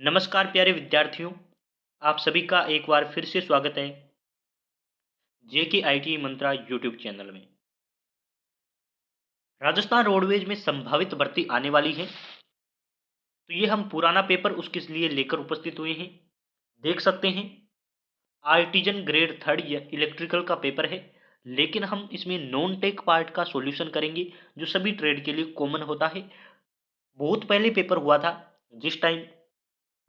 नमस्कार प्यारे विद्यार्थियों, आप सभी का एक बार फिर से स्वागत है जेके आईटी मंत्रा यूट्यूब चैनल में। राजस्थान रोडवेज में संभावित भर्ती आने वाली है, तो ये हम पुराना पेपर उसके लिए लेकर उपस्थित हुए हैं। देख सकते हैं आर्टिजन ग्रेड थर्ड या इलेक्ट्रिकल का पेपर है, लेकिन हम इसमें नॉन टेक पार्ट का सॉल्यूशन करेंगे जो सभी ट्रेड के लिए कॉमन होता है। बहुत पहले पेपर हुआ था, जिस टाइम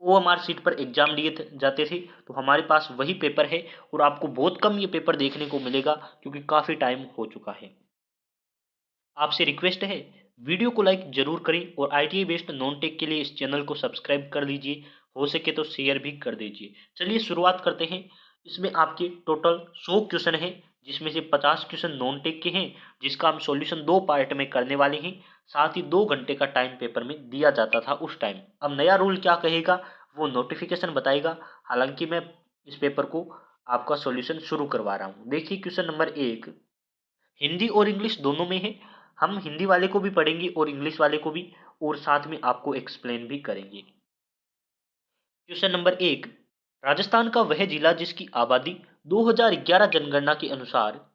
ओएमआर सीट पर एग्जाम लिए जाते थे, तो हमारे पास वही पेपर है और आपको बहुत कम ये पेपर देखने को मिलेगा क्योंकि काफ़ी टाइम हो चुका है। आपसे रिक्वेस्ट है, वीडियो को लाइक जरूर करें और आईटीआई बेस्ड नॉन टेक के लिए इस चैनल को सब्सक्राइब कर लीजिए, हो सके तो शेयर भी कर दीजिए। चलिए शुरुआत करते हैं। इसमें आपके टोटल 100 क्वेश्चन हैं, जिसमें से 50 क्वेश्चन नॉन टेक के हैं, जिसका हम सॉल्यूशन दो पार्ट में करने वाले हैं। साथ ही 2 घंटे का टाइम पेपर में दिया जाता था उस टाइम। अब नया रूल क्या कहेगा वो नोटिफिकेशन बताएगा। हालांकि मैं इस पेपर को आपका सॉल्यूशन शुरू करवा रहा हूँ। देखिए क्वेश्चन नंबर 1 हिंदी और इंग्लिश दोनों में है। हम हिंदी वाले को भी पढ़ेंगे और इंग्लिश वाले को भी, और साथ में आपको एक्सप्लेन भी करेंगे। क्वेश्चन नंबर 1, राजस्थान का वह जिला जिसकी आबादी 2011 जनगणना के अनुसार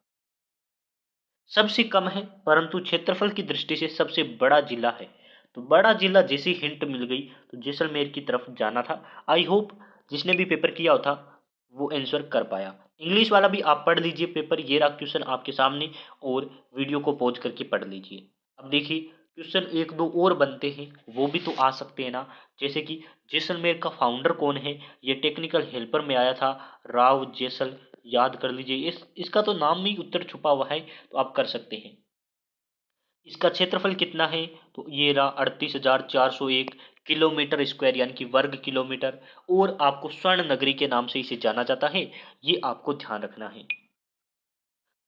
सबसे कम है परंतु क्षेत्रफल की दृष्टि से सबसे बड़ा जिला है। तो बड़ा जिला जैसी हिंट मिल गई तो जैसलमेर की तरफ जाना था। आई होप जिसने भी पेपर किया था वो आंसर कर पाया। इंग्लिश वाला भी आप पढ़ लीजिए पेपर, ये रहा क्वेश्चन आपके सामने, और वीडियो को पॉज करके पढ़ लीजिए। अब देखिए क्वेश्चन एक दो और बनते हैं, वो भी तो आ सकते हैं ना। जैसे कि जैसलमेर का फाउंडर कौन है, ये टेक्निकल हेल्पर में आया था, राव जैसल। याद कर लीजिए, इसका तो नाम में ही उत्तर छुपा हुआ है, तो आप कर सकते हैं। इसका क्षेत्रफल कितना है, तो ये रहा 38,401 किलोमीटर स्क्वायर यानी कि वर्ग किलोमीटर, और आपको स्वर्ण नगरी के नाम से इसे जाना जाता है, ये आपको ध्यान रखना है।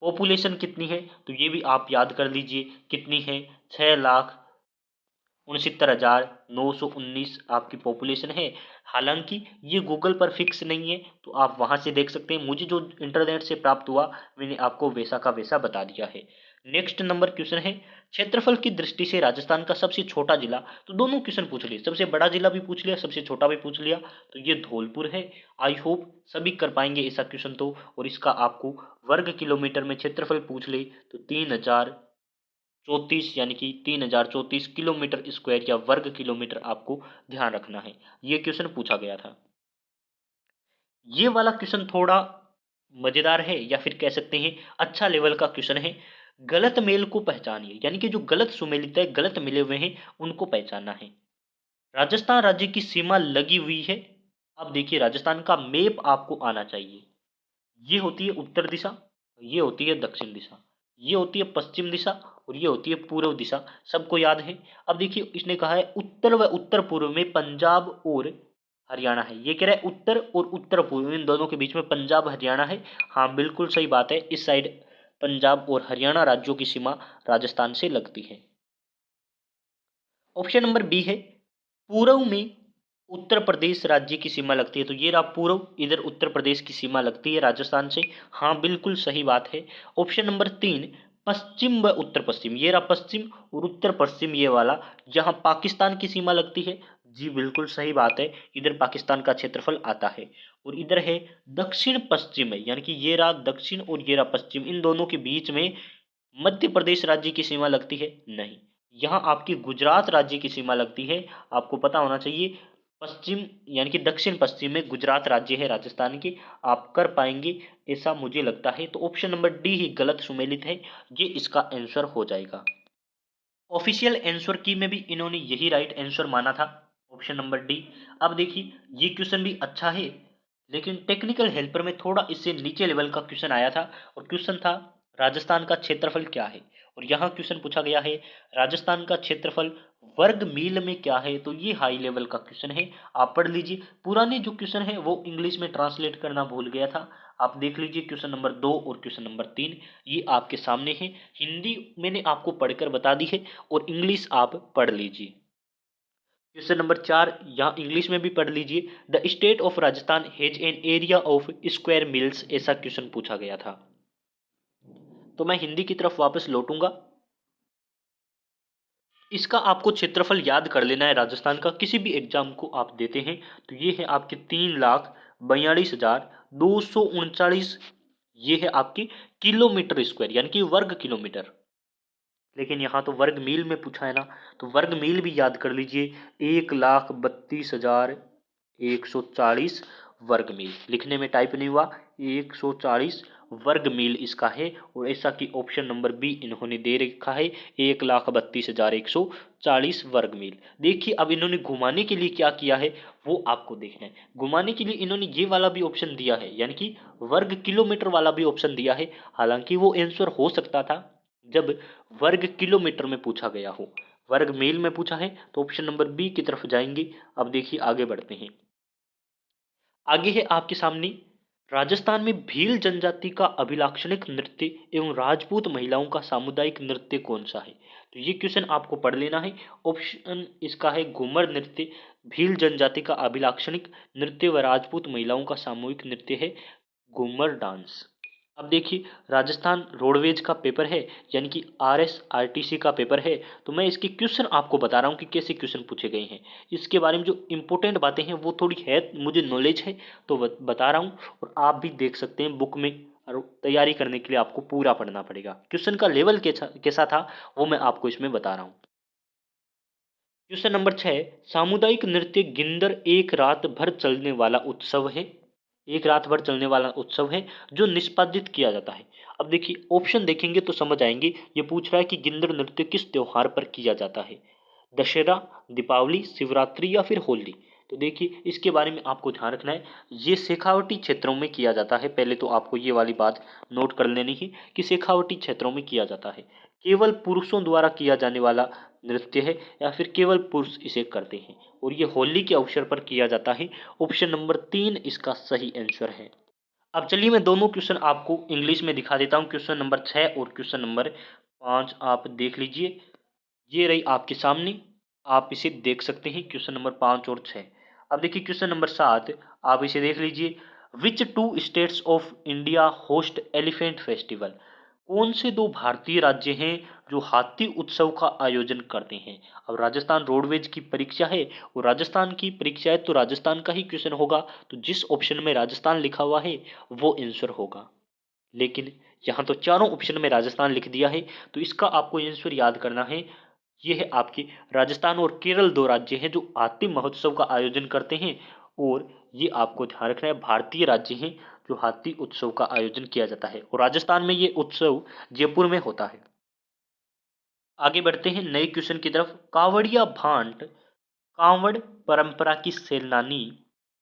पॉपुलेशन कितनी है, तो ये भी आप याद कर लीजिए कितनी है, 6,69,919 आपकी पॉपुलेशन है। हालांकि ये गूगल पर फिक्स नहीं है, तो आप वहां से देख सकते हैं। मुझे जो इंटरनेट से प्राप्त हुआ मैंने आपको वैसा का वैसा बता दिया है। नेक्स्ट नंबर क्वेश्चन है, क्षेत्रफल की दृष्टि से राजस्थान का सबसे छोटा जिला। तो दोनों क्वेश्चन पूछ लिए, सबसे बड़ा जिला भी पूछ लिया, सबसे छोटा भी पूछ लिया, तो ये धौलपुर है। आई होप सभी कर पाएंगे ऐसा क्वेश्चन तो। और इसका आपको वर्ग किलोमीटर में क्षेत्रफल पूछ ले तो 3,034 यानी कि 3,034 किलोमीटर स्क्वायर या वर्ग किलोमीटर आपको ध्यान रखना है। ये क्वेश्चन पूछा गया था। ये वाला क्वेश्चन थोड़ा मजेदार है या फिर कह सकते हैं अच्छा लेवल का क्वेश्चन है। गलत मेल को पहचानिए, यानी कि जो गलत सुमेलित है, गलत मिले हुए हैं, उनको पहचानना है। राजस्थान राज्य की सीमा लगी हुई है। अब देखिए राजस्थान का मैप आपको आना चाहिए। ये होती है उत्तर दिशा, ये होती है दक्षिण दिशा, ये होती है पश्चिम दिशा, और ये होती है पूर्व दिशा। सबको याद है। अब देखिए इसने कहा है उत्तर व उत्तर पूर्व में पंजाब और हरियाणा है। ये कह रहा है उत्तर और उत्तर पूर्व, इन दोनों के बीच में पंजाब हरियाणा है। हाँ बिल्कुल सही बात है, इस साइड पंजाब और हरियाणा राज्यों की सीमा राजस्थान से लगती है। ऑप्शन नंबर बी है, पूर्व में उत्तर प्रदेश राज्य की सीमा लगती है। तो ये रहा पूर्व, इधर उत्तर प्रदेश की सीमा लगती है राजस्थान से। हाँ बिल्कुल सही बात है। ऑप्शन नंबर 3, पश्चिम व उत्तर पश्चिम, ये रहा पश्चिम और उत्तर पश्चिम ये वाला, जहां पाकिस्तान की सीमा लगती है। जी बिल्कुल सही बात है, इधर पाकिस्तान का क्षेत्रफल आता है। और इधर है दक्षिण पश्चिम है, यानी कि ये रहा दक्षिण और ये रहा पश्चिम, इन दोनों के बीच में मध्य प्रदेश राज्य की सीमा लगती है। नहीं, यहाँ आपकी गुजरात राज्य की सीमा लगती है। आपको पता होना चाहिए पश्चिम यानी कि दक्षिण पश्चिम में गुजरात राज्य है राजस्थान की। आप कर पाएंगे ऐसा मुझे लगता है। तो ऑप्शन नंबर डी ही गलत सुमेलित है, ये इसका आंसर हो जाएगा। ऑफिशियल आंसर की में भी इन्होंने यही राइट आंसर माना था, ऑप्शन नंबर डी। अब देखिए ये क्वेश्चन भी अच्छा है, लेकिन टेक्निकल हेल्पर में थोड़ा इससे नीचे लेवल का क्वेश्चन आया था, और क्वेश्चन था राजस्थान का क्षेत्रफल क्या है। और यहाँ क्वेश्चन पूछा गया है राजस्थान का क्षेत्रफल वर्ग मील में क्या है। तो ये हाई लेवल का क्वेश्चन है, आप पढ़ लीजिए। पुराने जो क्वेश्चन है वो इंग्लिश में ट्रांसलेट करना भूल गया था, आप देख लीजिए क्वेश्चन नंबर 2 और क्वेश्चन नंबर 3, ये आपके सामने है। हिंदी मैंने आपको पढ़कर बता दी है और इंग्लिश आप पढ़ लीजिए। क्वेश्चन नंबर 4 यहाँ इंग्लिश में भी पढ़ लीजिए। The state of Rajasthan has an area of square meals, ऐसा क्वेश्चन पूछा गया था। तो मैं हिंदी की तरफ वापस लौटूंगा। इसका आपको क्षेत्रफल याद कर लेना है राजस्थान का। किसी भी एग्जाम को आप देते हैं तो ये है आपके 3,42,239, ये है आपके किलोमीटर स्क्वायर यानी कि वर्ग किलोमीटर। लेकिन यहाँ तो वर्ग मील में पूछा है ना, तो वर्ग मील भी याद कर लीजिए, 1,32,140 वर्ग मील। लिखने में टाइप नहीं हुआ, 140 वर्ग मील इसका है। और ऐसा कि ऑप्शन नंबर बी इन्होंने दे रखा है, 1,32,140 वर्ग मील। देखिए अब इन्होंने घुमाने के लिए क्या किया है वो आपको देखना है। घुमाने के लिए इन्होंने ये वाला भी ऑप्शन दिया है, यानी कि वर्ग किलोमीटर वाला भी ऑप्शन दिया है। हालांकि वो आंसर हो सकता था जब वर्ग किलोमीटर में पूछा गया हो, वर्ग मील में पूछा है तो ऑप्शन नंबर बी की तरफ जाएंगे। अब देखिए आगे बढ़ते हैं। आगे है आपके सामने, राजस्थान में भील जनजाति का अभिलाक्षणिक नृत्य एवं राजपूत महिलाओं का सामुदायिक नृत्य कौन सा है? तो ये क्वेश्चन आपको पढ़ लेना है। ऑप्शन इसका है घूमर नृत्य, भील जनजाति का अभिलाक्षणिक नृत्य व राजपूत महिलाओं का सामूहिक नृत्य है घूमर डांस। अब देखिए राजस्थान रोडवेज का पेपर है, यानी कि RSRTC का पेपर है, तो मैं इसके क्वेश्चन आपको बता रहा हूँ कि कैसे क्वेश्चन पूछे गए हैं। इसके बारे में जो इंपॉर्टेंट बातें हैं वो थोड़ी है, मुझे नॉलेज है तो बता रहा हूँ। और आप भी देख सकते हैं बुक में, और तैयारी करने के लिए आपको पूरा पढ़ना पड़ेगा। क्वेश्चन का लेवल कैसा था वो मैं आपको इसमें बता रहा हूँ। क्वेश्चन नंबर 6, सामुदायिक नृत्य गिंदर एक रात भर चलने वाला उत्सव है, एक रात भर चलने वाला उत्सव है जो निष्पादित किया जाता है। अब देखिए ऑप्शन देखेंगे तो समझ आएंगे। ये पूछ रहा है कि गिंदर नृत्य किस त्योहार पर किया जाता है, दशहरा, दीपावली, शिवरात्रि या फिर होली। तो देखिए इसके बारे में आपको ध्यान रखना है, ये शेखावटी क्षेत्रों में किया जाता है। पहले तो आपको ये वाली बात नोट कर लेनी है कि शेखावटी क्षेत्रों में किया जाता है। केवल पुरुषों द्वारा किया जाने वाला नृत्य है या फिर केवल पुरुष इसे करते हैं, और ये होली के अवसर पर किया जाता है। ऑप्शन नंबर 3 इसका सही आंसर है। अब चलिए मैं दोनों क्वेश्चन आपको इंग्लिश में दिखा देता हूँ, क्वेश्चन नंबर 6 और क्वेश्चन नंबर 5 आप देख लीजिए। ये रही आपके सामने, आप इसे देख सकते हैं, क्वेश्चन नंबर 5 और 6। अब देखिए क्वेश्चन नंबर 7, आप इसे देख लीजिए। Which two states of India host elephant festival? कौन से दो भारतीय राज्य हैं जो हाथी उत्सव का आयोजन करते हैं? अब राजस्थान रोडवेज की परीक्षा है और राजस्थान की परीक्षा है तो राजस्थान का ही क्वेश्चन होगा, तो जिस ऑप्शन में राजस्थान लिखा हुआ है वो आंसर होगा। लेकिन यहाँ तो चारों ऑप्शन में राजस्थान लिख दिया है, तो इसका आपको आंसर याद करना है। ये है आपके राजस्थान और केरल, दो राज्य हैं जो हाथी महोत्सव का आयोजन करते हैं। और ये आपको ध्यान रखना है भारतीय राज्य हैं जो हाथी उत्सव का आयोजन किया जाता है, और राजस्थान में ये उत्सव जयपुर में होता है। आगे बढ़ते हैं नए क्वेश्चन की तरफ। कांवड़िया भांट कांवड़ परंपरा की सैलानी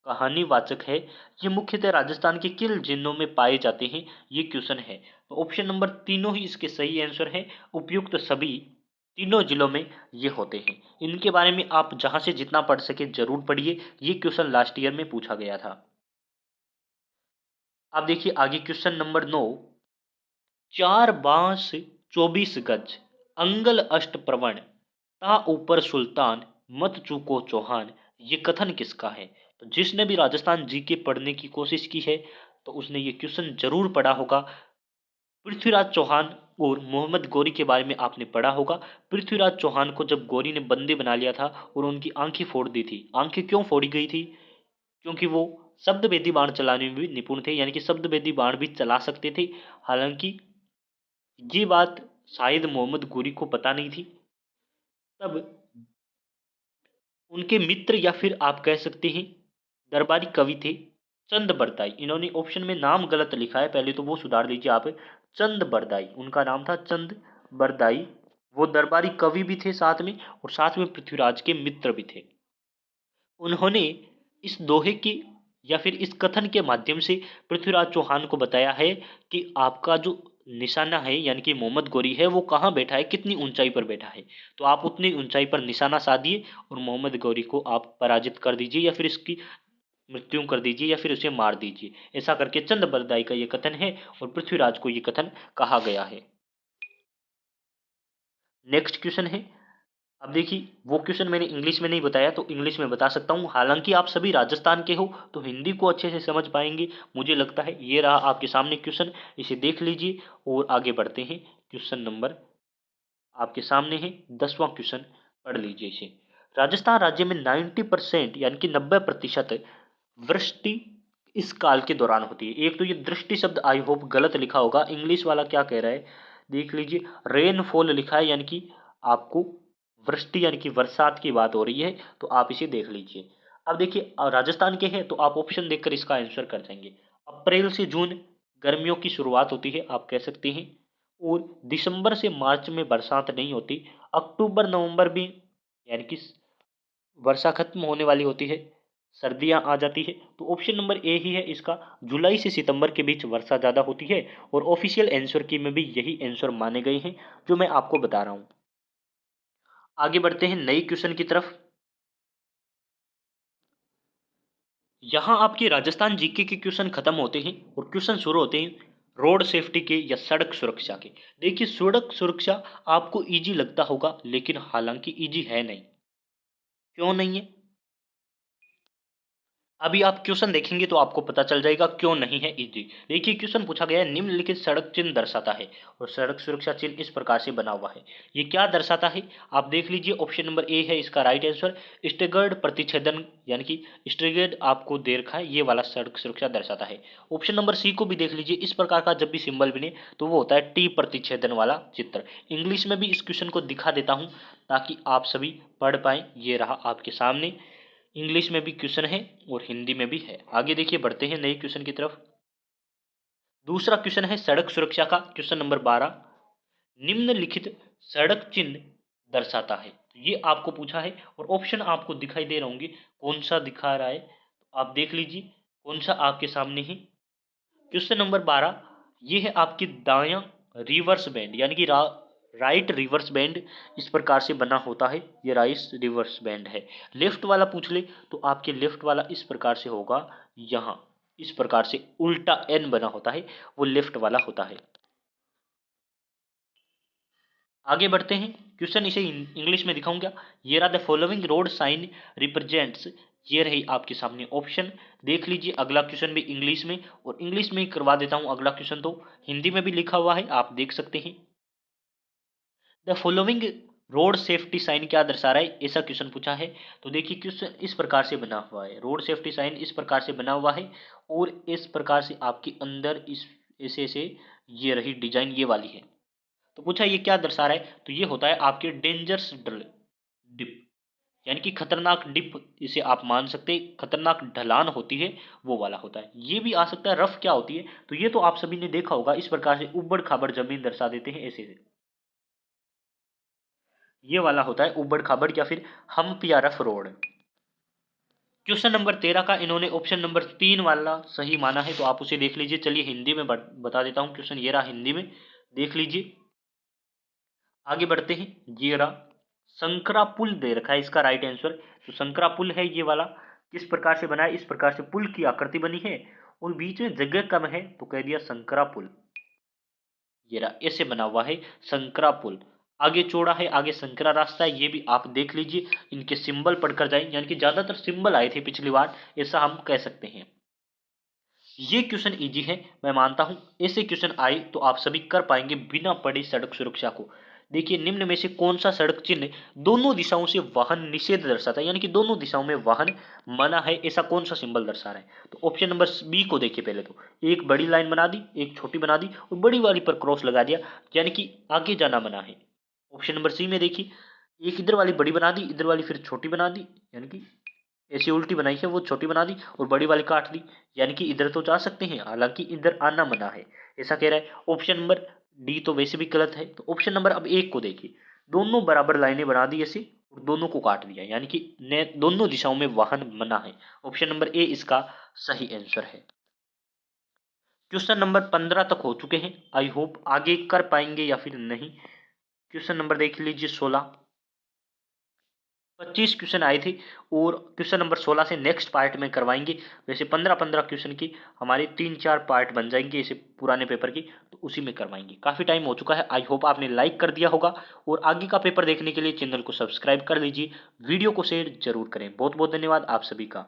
कहानीवाचक है, ये मुख्यतः राजस्थान के किन जिलों में पाए जाते हैं? ये क्वेश्चन है। तो ऑप्शन नंबर तीनों ही इसके सही आंसर है। उपयुक्त सभी तीनों जिलों में ये होते हैं। इनके बारे में आप जहां से जितना पढ़ सके जरूर पढ़िए, ये क्वेश्चन लास्ट ईयर में पूछा गया था। आप देखिए आगे क्वेश्चन नंबर 9, चार बांस 24 गज, अंगल अष्ट प्रवण, ता ऊपर सुल्तान, मत चूको चौहान, ये कथन किसका है? तो जिसने भी राजस्थान जीके पढ़ने की कोशिश की है तो उसने ये क्वेश्चन जरूर पढ़ा होगा। पृथ्वीराज चौहान और मोहम्मद गौरी के बारे में आपने पढ़ा होगा। पृथ्वीराज चौहान को जब गौरी ने बंदी बना लिया था और उनकी आंखें फोड़ दी थी, आंखें क्यों फोड़ी गई थी? क्योंकि वो शब्द भेदी बाण चलाने में भी निपुण थे, यानी कि शब्द भेदी बाण भी चला सकते थे। हालांकि ये बात शायद मोहम्मद गौरी को पता नहीं थी। तब उनके मित्र या फिर आप कह सकते हैं दरबारी कवि थे चंद बरदाई। इन्होंने ऑप्शन में नाम गलत लिखा है, पहले तो वो सुधार लीजिए आप। चंद बरदाई उनका नाम था, चंद बरदाई। वो दरबारी कवि भी थे साथ में, और साथ में पृथ्वीराज के मित्र भी थे। उन्होंने इस दोहे की या फिर इस कथन के माध्यम से पृथ्वीराज चौहान को बताया है कि आपका जो निशाना है यानी कि मोहम्मद गौरी है वो कहाँ बैठा है, कितनी ऊंचाई पर बैठा है, तो आप उतनी ऊंचाई पर निशाना साधिए और मोहम्मद गौरी को आप पराजित कर दीजिए या फिर इसकी मृत्यु कर दीजिए या फिर उसे मार दीजिए। ऐसा करके चंद बरदाई का ये कथन है और पृथ्वीराज को ये कथन कहा गया है। नेक्स्ट क्वेश्चन है। अब देखिए वो क्वेश्चन मैंने इंग्लिश में नहीं बताया तो इंग्लिश में बता सकता हूँ। हालांकि आप सभी राजस्थान के हो तो हिंदी को अच्छे से समझ पाएंगे मुझे लगता है। ये रहा आपके सामने क्वेश्चन, इसे देख लीजिए और आगे बढ़ते हैं क्वेश्चन नंबर आपके सामने है। 10वां क्वेश्चन पढ़ लीजिए इसे। राजस्थान राज्य में 90% यानी कि 90% वृष्टि इस काल के दौरान होती है। एक तो ये दृष्टि शब्द आई होप गलत लिखा होगा, इंग्लिश वाला क्या कह रहा है देख लीजिए, रेनफॉल लिखा है, यानी कि आपको वृष्टि यानी कि बरसात की बात हो रही है, तो आप इसे देख लीजिए। अब देखिए राजस्थान के हैं तो आप ऑप्शन देखकर इसका आंसर कर जाएंगे। अप्रैल से जून गर्मियों की शुरुआत होती है आप कह सकते हैं, और दिसंबर से मार्च में बरसात नहीं होती। अक्टूबर नवंबर में यानी कि वर्षा खत्म होने वाली होती है, सर्दियां आ जाती है। तो ऑप्शन नंबर ए ही है इसका। जुलाई से सितंबर के बीच वर्षा ज़्यादा होती है, और ऑफिशियल आंसर की में भी यही आंसर माने गए हैं जो मैं आपको बता रहा हूं। आगे बढ़ते हैं नई क्वेश्चन की तरफ। यहाँ आपके राजस्थान जीके के क्वेश्चन खत्म होते हैं और क्वेश्चन शुरू होते हैं रोड सेफ्टी के या सड़क सुरक्षा के। देखिए सड़क सुरक्षा आपको इजी लगता होगा, लेकिन हालांकि इजी है नहीं। क्यों नहीं है, अभी आप क्वेश्चन देखेंगे तो आपको पता चल जाएगा क्यों नहीं है इजी। देखिए क्वेश्चन पूछा गया है निम्नलिखित सड़क चिन्ह दर्शाता है, और सड़क सुरक्षा चिन्ह इस प्रकार से बना हुआ है। ये क्या दर्शाता है आप देख लीजिए। ऑप्शन नंबर ए है इसका राइट आंसर। स्टेगर्ड प्रतिच्छेदन यानी कि स्टेगर्ड आपको दे रखा है, ये वाला सड़क सुरक्षा दर्शाता है। ऑप्शन नंबर सी को भी देख लीजिए। इस प्रकार का जब भी सिंबल बने तो वो होता है टी प्रतिच्छेदन वाला चित्र। इंग्लिश में भी इस क्वेश्चन को दिखा देता हूँ ताकि आप सभी पढ़ पाए। ये रहा आपके सामने, इंग्लिश में भी क्वेश्चन है और हिंदी में भी है। आगे देखिए बढ़ते हैं नए क्वेश्चन की तरफ। दूसरा क्वेश्चन है सड़क सुरक्षा का, क्वेश्चन नंबर 12। निम्नलिखित सड़क चिन्ह दर्शाता है, तो ये आपको पूछा है और ऑप्शन आपको दिखाई दे रहे होंगे। कौन सा दिखा रहा है तो आप देख लीजिए कौन सा आपके सामने है। क्वेश्चन नंबर 12 ये है आपकी दायां रिवर्स बैंड यानी कि राइट रिवर्स बैंड इस प्रकार से बना होता है, ये राइट रिवर्स बैंड है। लेफ्ट वाला पूछ ले तो आपके लेफ्ट वाला इस प्रकार से होगा, यहाँ इस प्रकार से उल्टा एन बना होता है, वो लेफ्ट वाला होता है। आगे बढ़ते हैं क्वेश्चन इसे इंग्लिश में दिखाऊंगा। ये रहा the following road sign represents, ये रही आपके सामने ऑप्शन देख लीजिए। अगला क्वेश्चन भी इंग्लिश में, और इंग्लिश में ही करवा देता हूं अगला क्वेश्चन, तो हिंदी में भी लिखा हुआ है आप देख सकते हैं। The following road safety sign क्या दर्शा रहा है, ऐसा क्वेश्चन पूछा है। तो देखिए क्वेश्चन इस प्रकार से बना हुआ है, रोड सेफ्टी साइन इस प्रकार से बना हुआ है, और इस प्रकार से आपके अंदर इस ऐसे से ये रही डिजाइन ये वाली है। तो पूछा ये क्या दर्शा रहा है, तो ये होता है आपके डेंजरस डिप यानी कि खतरनाक डिप, इसे आप मान सकते हैं खतरनाक ढलान होती है वो वाला होता है। ये भी आ सकता है रफ क्या होती है, तो ये तो आप सभी ने देखा होगा, इस प्रकार से उबड़ खाबड़ जमीन दर्शा देते हैं ऐसे से, ये वाला होता है उबड़ खाबड़ या फिर हम्प या रफ रोड। क्वेश्चन नंबर 13 का इन्होंने ऑप्शन नंबर 3 वाला सही माना है, तो आप उसे देख लीजिए। चलिए हिंदी में बता देता हूँ क्वेश्चन, ये रहा हिंदी में देख लीजिए। आगे बढ़ते हैं। ये रहा संकरा पुल दे रखा है इसका राइट आंसर। तो संकरा पुल है ये वाला, किस प्रकार से बना है, इस प्रकार से पुल की आकृति बनी है और बीच में जगह कम है तो कह दिया संकरा पुल। ये रहा ऐसे बना हुआ है संकरा पुल। आगे चौड़ा है, आगे संकरा रास्ता है, ये भी आप देख लीजिए। इनके सिंबल पढ़कर जाए, यानी कि ज्यादातर सिंबल आए थे पिछली बार, ऐसा हम कह सकते हैं। ये क्वेश्चन इजी है मैं मानता हूं, ऐसे क्वेश्चन आए तो आप सभी कर पाएंगे बिना पढ़े सड़क सुरक्षा को। देखिए निम्न में से कौन सा सड़क चिन्ह दोनों दिशाओं से वाहन निषेध दर्शाता है, यानी कि दोनों दिशाओं में वाहन मना है, ऐसा कौन सा सिंबल दर्शा रहा है। तो ऑप्शन नंबर बी को देखिए। पहले तो एक बड़ी लाइन बना दी, एक छोटी बना दी और बड़ी वाली पर क्रॉस लगा दिया, यानी कि आगे जाना मना है। ऑप्शन नंबर सी में देखिए, एक इधर वाली बड़ी बना दी, इधर वाली फिर छोटी बना दी, यानी कि ऐसी उल्टी बनाई है वो छोटी बना दी और बड़ी वाली काट दी, यानी कि इधर तो जा सकते हैं हालांकि इधर आना मना है, ऐसा कह रहा है। ऑप्शन नंबर डी तो वैसे भी गलत है। तो ऑप्शन नंबर अब एक को देखिए, दोनों बराबर लाइनें बना दी ऐसे और दोनों को काट दिया, यानी कि दोनों दिशाओं में वाहन मना है। ऑप्शन नंबर ए इसका सही आंसर है। क्वेश्चन नंबर 15 तक हो चुके हैं, आई होप आगे कर पाएंगे या फिर नहीं। क्वेश्चन नंबर देख लीजिए 16, 25 क्वेश्चन आए थे और क्वेश्चन नंबर 16 से नेक्स्ट पार्ट में करवाएंगे। वैसे 15-15 क्वेश्चन की हमारे 3-4 पार्ट बन जाएंगे इसे पुराने पेपर की, तो उसी में करवाएंगे। काफ़ी टाइम हो चुका है, आई होप आपने लाइक कर दिया होगा और आगे का पेपर देखने के लिए चैनल को सब्सक्राइब कर लीजिए, वीडियो को शेयर जरूर करें। बहुत बहुत धन्यवाद आप सभी का।